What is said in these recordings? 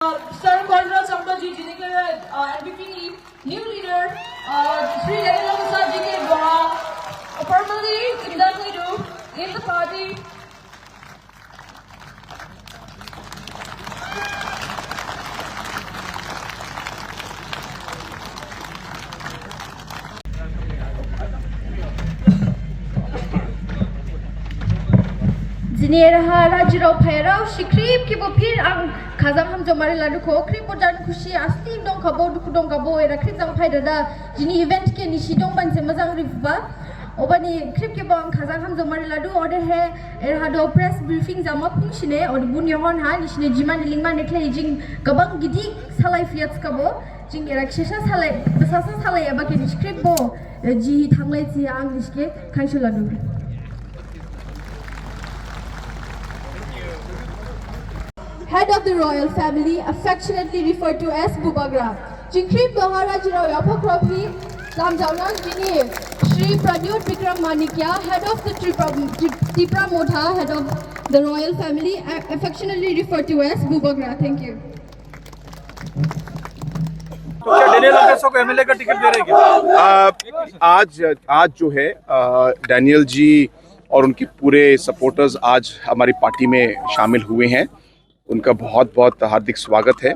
Starting coordinator Samtaji Jinike NPP new leader Sri Daniel Prasad Jike Bora formally inducted in the party. Zineraha Rajiro Pairao, she creep keep up here and Kazam Jomarilla Duko, Kripodan Kushi, Astim Don Kabo, Dukudon Gabo, and a Krizam Paida, Jini event can Nishidon and Semazang Riva, Obani Kripkibon, Kazam Jomarilla do order hair, Erhado press briefings are mopping Shine or Bunyon Han, Shine Jiman Lingman, Jing Gabang Gidi, Salai Fiat Kabo, Jing Ereksha Salai, the Sasa Salai, Abakin Scripbo, G Tangleti Anglishke, Kanshuladu. Head of the royal family, affectionately referred to as Bubagra. Jinkrip Maharaj Yapokropi, Lamjaunang Jini, Shri Pradyut Vikram Manikya, head of the Tipra Modha, head of the royal family, affectionately referred to as Bubagra. Thank you. आज जो है Daniel जी और उनके पूरे supporters आज हमारी party में शामिल हुए हैं। उनका बहुत बहुत हार्दिक स्वागत है।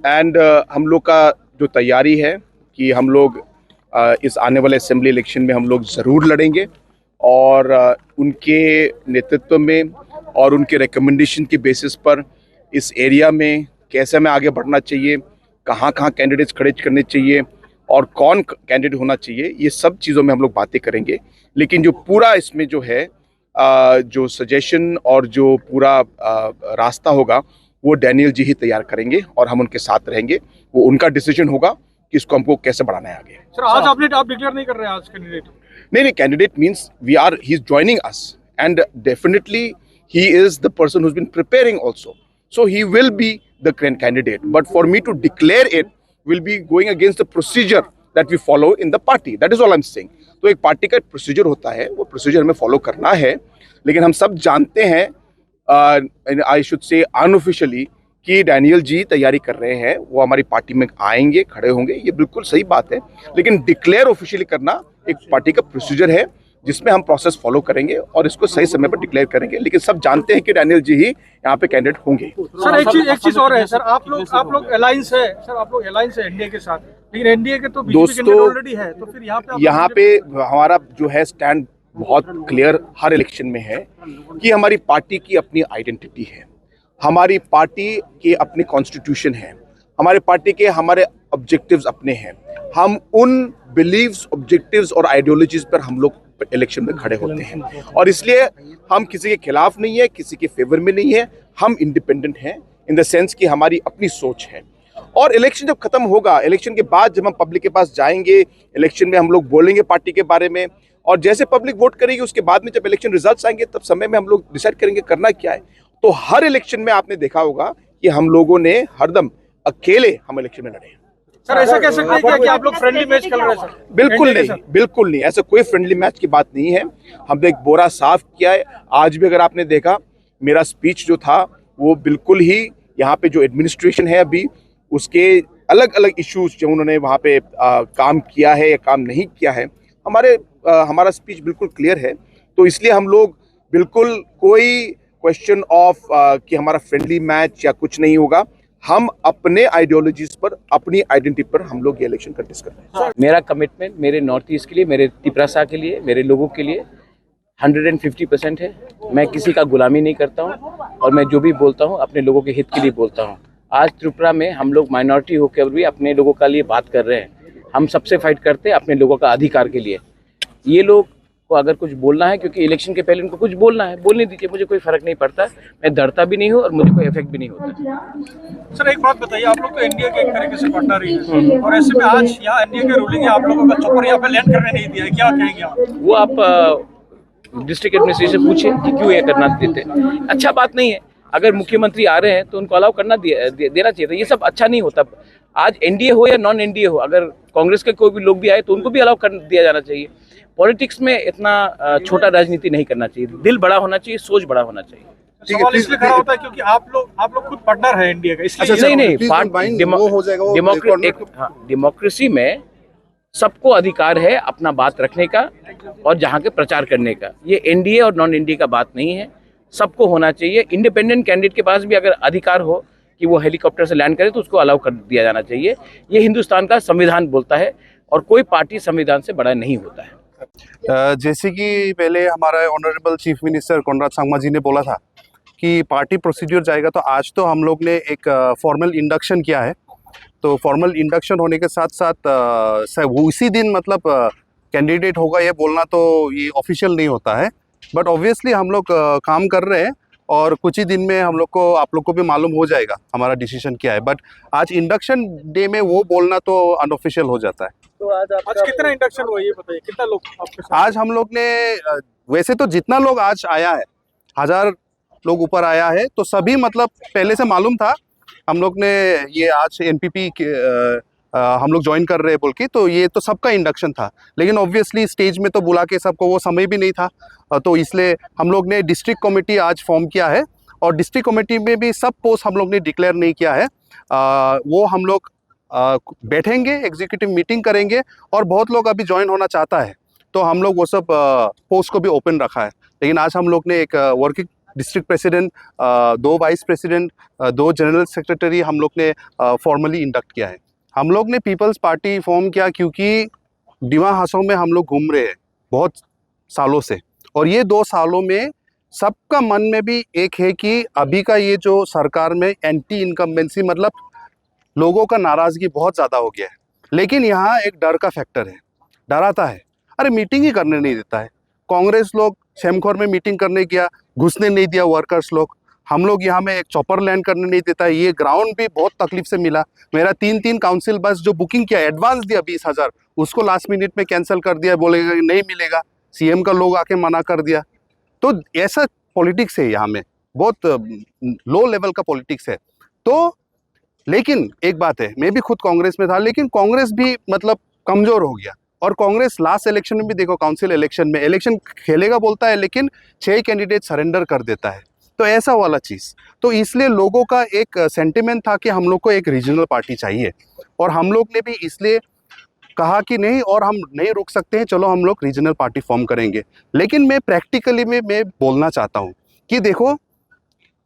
एंड हम लोग का जो तैयारी है कि हम लोग इस आने वाले असेंबली इलेक्शन में हम लोग ज़रूर लड़ेंगे और उनके नेतृत्व में और उनके रिकमेंडेशन के बेसिस पर इस एरिया में कैसे हमें आगे बढ़ना चाहिए, कहाँ कहाँ कैंडिडेट्स खड़े करने चाहिए और कौन कैंडिडेट होना चाहिए, ये सब चीज़ों में हम लोग बातें करेंगे। लेकिन जो पूरा इसमें जो है जो सजेशन और जो पूरा रास्ता होगा वो डैनियल जी ही तैयार करेंगे और हम उनके साथ रहेंगे। वो उनका डिसीजन होगा कि इसको हमको कैसे बढ़ाना है आगे। सर आज आप डिक्लेयर नहीं कर रहे हैं आज कैंडिडेट? नहीं, candidate means he is joining us and definitely he is the person who has been preparing also, so he will be the candidate, but for me to declare it will be going against the procedure that we follow in the party. That is all I am saying. तो एक party का procedure होता है, वो procedure हमें follow करना है। लेकिन हम सब जानते हैं आई शुड से अनऑफिशियली कि डैनियल जी तैयारी कर रहे हैं, वो हमारी पार्टी में आएंगे, खड़े होंगे, ये बिल्कुल सही बात है। लेकिन डिक्लेयर ऑफिशियली करना एक पार्टी का प्रोसीजर है जिसमें हम प्रोसेस फॉलो करेंगे और इसको सही समय पर डिक्लेयर करेंगे। लेकिन सब जानते हैं कि डैनियल जी ही यहाँ पे कैंडिडेट होंगे। सर एक चीज और है सर, आप लोग अलायंस है सर, आप लोग अलायंस है एनडीए के साथ, लेकिन एनडीए के तो दोस्तों ऑलरेडी है, तो फिर यहाँ पे हमारा जो है स्टैंड बहुत क्लियर हर इलेक्शन में है कि हमारी पार्टी की अपनी आइडेंटिटी है, हमारी पार्टी के अपने कॉन्स्टिट्यूशन है, हमारे पार्टी के हमारे ऑब्जेक्टिव्स अपने हैं। हम उन बिलीव्स, ऑब्जेक्टिव्स और आइडियोलॉजीज पर हम लोग इलेक्शन में खड़े होते हैं और इसलिए हम किसी के खिलाफ नहीं है, किसी के फेवर में नहीं है। हम इंडिपेंडेंट हैं इन द सेंस कि हमारी अपनी सोच है। और इलेक्शन जब खत्म होगा, इलेक्शन के बाद जब हम पब्लिक के पास जाएंगे, इलेक्शन में हम लोग बोलेंगे पार्टी के बारे में और जैसे पब्लिक वोट करेगी उसके बाद में जब इलेक्शन रिजल्ट्स आएंगे तब समय में हम लोग डिसाइड करेंगे करना क्या है। तो हर इलेक्शन में आपने देखा होगा कि हम लोगों ने हरदम अकेले हम इलेक्शन में लड़े हैं। सर ऐसा कह सकते हैं कि आप लोग फ्रेंडली मैच खेल रहे हैं सर? बिल्कुल नहीं, ऐसा कोई फ्रेंडली मैच की बात नहीं है। हमने एक बोरा साफ किया है। आज भी अगर आपने देखा मेरा स्पीच जो था वो बिल्कुल ही यहाँ पे जो एडमिनिस्ट्रेशन है अभी उसके अलग अलग इश्यूज जो उन्होंने वहाँ पे काम किया है या काम नहीं किया है, हमारा स्पीच बिल्कुल क्लियर है। तो इसलिए हम लोग बिल्कुल कोई क्वेश्चन ऑफ कि हमारा फ्रेंडली मैच या कुछ नहीं होगा। हम अपने आइडियोलॉजीज पर, अपनी आइडेंटिटी पर हम लोग ये इलेक्शन कंटेस्ट कर रहे हैं। मेरा कमिटमेंट मेरे नॉर्थ ईस्ट के लिए, मेरे तिपरासा के लिए, मेरे लोगों के लिए 150% है। मैं किसी का गुलामी नहीं करता हूँ और मैं जो भी बोलता हूँ अपने लोगों के हित के लिए बोलता हूँ। आज त्रिपुरा में हम लोग माइनॉरिटी होकर भी अपने लोगों का लिए बात कर रहे हैं। हम सबसे फाइट करते हैं अपने लोगों का अधिकार के लिए। ये लोग को अगर कुछ बोलना है, क्योंकि इलेक्शन के पहले उनको कुछ बोलना है, बोलने दीजिए, मुझे कोई फर्क नहीं पड़ता। मैं डरता भी नहीं हूँ और मुझे कोई इफेक्ट भी नहीं होता। सर एक बात बताइए, आप लोग तो एनडीए के एक तरीके से पार्टनर ही हैं और ऐसे में आज यहाँ एनडीए के रूलिंग है, आप लोगों का चौपर यहाँ पे लैंड करने नहीं दिया है, क्या कहेंगे आप? वो आप डिस्ट्रिक्ट एडमिनिस्ट्रेशन से पूछिए कि क्यों ये करना देते। अच्छा बात नहीं है। अगर मुख्यमंत्री आ रहे हैं तो उनको अलाउ करना देना चाहिए था। ये सब अच्छा नहीं होता। आज एनडीए हो या नॉन एनडीए हो, अगर कांग्रेस के कोई भी लोग भी आए तो उनको भी अलाउ कर दिया जाना चाहिए। पॉलिटिक्स में इतना छोटा राजनीति नहीं करना चाहिए। दिल बड़ा होना चाहिए, सोच बड़ा होना चाहिए। सवाल इसलिए खड़ा होता है क्योंकि आप लोग खुद पार्टनर है इंडिया का, इसलिए अच्छा, नहीं please don't mind, वो हो जाएगा, वो डेमोक्रेसी में सबको अधिकार है अपना बात रखने का और जहाँ के प्रचार करने का। ये एनडीए और नॉन एनडीए का बात नहीं है, सबको होना चाहिए। इंडिपेंडेंट कैंडिडेट के पास भी अगर अधिकार हो कि वो हेलीकॉप्टर से लैंड करे तो उसको अलाउ कर दिया जाना चाहिए। ये हिंदुस्तान का संविधान बोलता है और कोई पार्टी संविधान से बड़ा नहीं होता है। जैसे कि पहले हमारा honourable chief minister Conrad Sangma ji ने बोला था कि पार्टी प्रोसीड्यूर जाएगा, तो आज तो हम लोग ने एक फॉर्मल इंडक्शन किया है। तो फॉर्मल इंडक्शन होने के साथ साथ वो इसी दिन मतलब कैंडिडेट होगा ये बोलना तो ये ऑफिशियल नहीं होता है, बट ऑब्वियसली हम लोग काम कर रहे हैं और कुछ ही दिन में हम लोग को, आप लोग को भी मालूम हो जाएगा हमारा डिसीजन क्या है। बट आज इंडक्शन डे में वो बोलना तो अनऑफिशियल हो जाता है। तो आज कितना इंडक्शन हुआ ये बताइए, कितना लोग आपके साथ? आज हम लोग ने वैसे तो जितना लोग आज आया है, 1000 लोग ऊपर आया है, तो सभी मतलब पहले से मालूम था हम लोग ने ये आज एनपीपी हम लोग ज्वाइन कर रहे हैं बोल के, तो ये तो सबका इंडक्शन था। लेकिन ऑब्वियसली स्टेज में तो बुला के सबको वो समय भी नहीं था, तो इसलिए हम लोग ने डिस्ट्रिक्ट कमेटी आज फॉर्म किया है और डिस्ट्रिक्ट कमेटी में भी सब पोस्ट हम लोग ने डिक्लेयर नहीं किया है। वो हम लोग बैठेंगे, एग्जीक्यूटिव मीटिंग करेंगे और बहुत लोग अभी ज्वाइन होना चाहता है तो हम लोग वो सब पोस्ट को भी ओपन रखा है। लेकिन आज हम लोग ने एक working district president, 2 vice president, 2 general secretary हम लोग ने फॉर्मली इंडक्ट किया है। हम लोग ने पीपल्स पार्टी फॉर्म किया क्योंकि डिमा हासों में हम लोग घूम रहे हैं बहुत सालों से, और ये 2 सालों में सबका मन में भी एक है कि अभी का ये जो सरकार में एंटी इनकम्बेंसी मतलब लोगों का नाराज़गी बहुत ज़्यादा हो गया है। लेकिन यहाँ एक डर का फैक्टर है, डराता है, अरे मीटिंग ही करने नहीं देता है। कांग्रेस लोग शेमखोर में मीटिंग करने गया, घुसने नहीं दिया वर्कर्स लोग। हम लोग यहाँ में एक चॉपर लैंड करने नहीं देता है। ये ग्राउंड भी बहुत तकलीफ से मिला। मेरा 3 काउंसिल बस जो बुकिंग किया, एडवांस दिया 20,000, उसको लास्ट मिनट में कैंसिल कर दिया, बोलेगा कि नहीं मिलेगा। सीएम का लोग आके मना कर दिया। तो ऐसा पॉलिटिक्स है यहाँ में, बहुत लो लेवल का पॉलिटिक्स है। तो लेकिन एक बात है, मैं भी खुद कांग्रेस में था, लेकिन कांग्रेस भी मतलब कमज़ोर हो गया। और कांग्रेस लास्ट इलेक्शन में भी देखो, काउंसिल इलेक्शन में इलेक्शन खेलेगा बोलता है लेकिन 6 कैंडिडेट सरेंडर कर देता है। तो ऐसा वाला चीज़, तो इसलिए लोगों का एक सेंटिमेंट था कि हम लोग को एक रीजनल पार्टी चाहिए, और हम लोग ने भी इसलिए कहा कि नहीं, और हम नहीं रुक सकते हैं, चलो हम लोग रीजनल पार्टी फॉर्म करेंगे। लेकिन मैं प्रैक्टिकली में मैं बोलना चाहता हूँ कि देखो,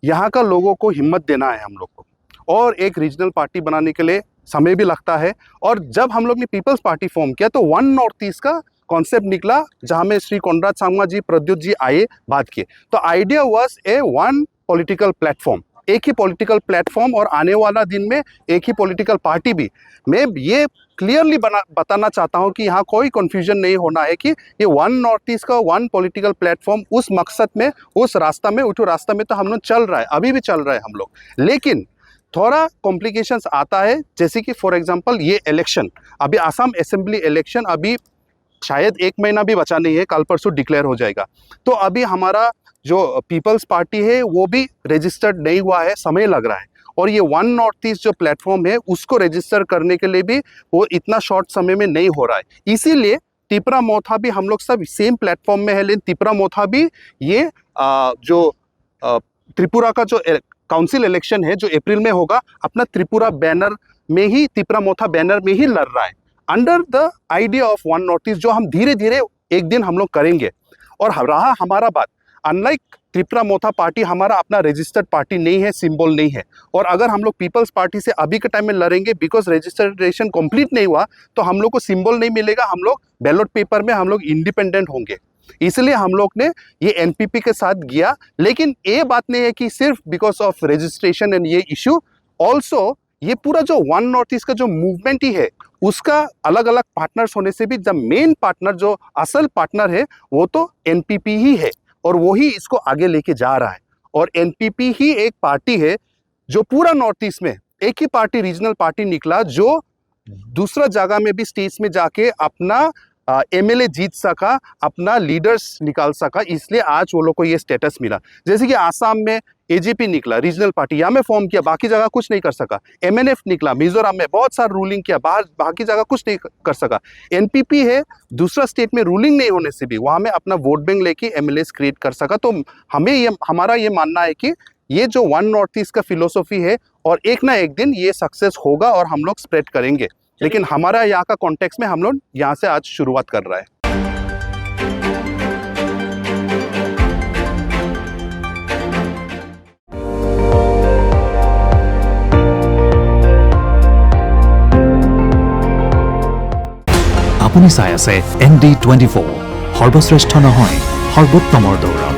यहाँ का लोगों को हिम्मत देना है हम लोग को, और एक रीजनल पार्टी बनाने के लिए समय भी लगता है। और जब हम लोग ने पीपल्स पार्टी फॉर्म किया तो वन नॉर्थ ईस्ट का कॉन्सेप्ट निकला, जहाँ में श्री कोनराड सांगमा जी, प्रद्युत जी आए, बात किए। तो idea was a one political platform, एक ही पॉलिटिकल प्लेटफॉर्म, और आने वाला दिन में एक ही पॉलिटिकल पार्टी भी। मैं ये क्लियरली बताना चाहता हूँ कि यहाँ कोई कन्फ्यूजन नहीं होना है कि ये वन नॉर्थ ईस्ट का वन पॉलिटिकल प्लेटफॉर्म, उस मकसद में, उस रास्ता में, उठो रास्ता में तो हम लोग चल रहा है, अभी भी चल रहा है हम लोग। लेकिन थोड़ा कॉम्प्लिकेशंस आता है, जैसे कि फॉर एग्जांपल ये इलेक्शन, अभी आसाम असेंबली इलेक्शन अभी शायद 1 महीना भी बचा नहीं है, कल परसों डिक्लेयर हो जाएगा। तो अभी हमारा जो पीपल्स पार्टी है वो भी रजिस्टर्ड नहीं हुआ है, समय लग रहा है। और ये वन नॉर्थ ईस्ट जो प्लेटफॉर्म है उसको रजिस्टर करने के लिए भी वो इतना शॉर्ट समय में नहीं हो रहा है। इसीलिए तिपरा मोथा भी हम लोग सब सेम प्लेटफॉर्म में है, लेकिन तिपरा मोथा भी ये जो त्रिपुरा का जो काउंसिल इलेक्शन है जो अप्रैल में होगा, अपना त्रिपुरा बैनर में ही, तिपरा मोथा बैनर में ही लड़ रहा है, under the idea of one north east, जो हम धीरे धीरे एक दिन हम लोग करेंगे। और रहा हमारा बात, अनलाइक त्रिपुरा मोथा पार्टी हमारा अपना रजिस्टर्ड पार्टी नहीं है, सिंबल नहीं है। और अगर हम लोग पीपल्स पार्टी से अभी के टाइम में लड़ेंगे, बिकॉज रजिस्ट्रेशन कंप्लीट नहीं हुआ, तो हम लोग को सिंबल नहीं मिलेगा, हम लोग बैलेट पेपर में हम लोग इंडिपेंडेंट होंगे। इसलिए हम लोग ने ये एनपीपी के साथ गया। लेकिन ये बात नहीं है कि सिर्फ बिकॉज ऑफ रजिस्ट्रेशन एंड ये इशू, ऑल्सो ये पूरा जो वन नॉर्थ ईस्ट का जो मूवमेंट ही है, उसका अलग अलग पार्टनर्स होने से भी जब मेन पार्टनर, जो असल पार्टनर है, वो तो एनपीपी ही है, और वही इसको आगे लेके जा रहा है। और एनपीपी ही एक पार्टी है जो पूरा नॉर्थ ईस्ट में एक ही पार्टी, रीजनल पार्टी निकला, जो दूसरा जगह में भी स्टेट्स में जाके अपना MLA जीत सका, अपना लीडर्स निकाल सका, इसलिए आज वो लोग को ये स्टेटस मिला। जैसे कि आसाम में AJP निकला, रीजनल पार्टी यहाँ में फॉर्म किया, बाकी जगह कुछ नहीं कर सका। MNF निकला, मिजोरम में बहुत सारा रूलिंग किया, बाकी जगह कुछ नहीं कर सका। NPP है, दूसरा स्टेट में रूलिंग नहीं होने से भी वहाँ में अपना वोट बैंक लेके MLAs क्रिएट कर सका। तो हमारा ये मानना है कि ये जो वन नॉर्थ ईस्ट का फिलोसॉफी है और एक ना एक दिन ये सक्सेस होगा और हम लोग स्प्रेड करेंगे। लेकिन हमारा यहाँ का कॉन्टेक्स्ट में हम लोग यहाँ से आज शुरुआत कर रहा है। আপুনি চাই আছে ND24 সৰ্বশ্ৰেষ্ঠ নহয় সৰ্বোত্তমৰ দৌৰ।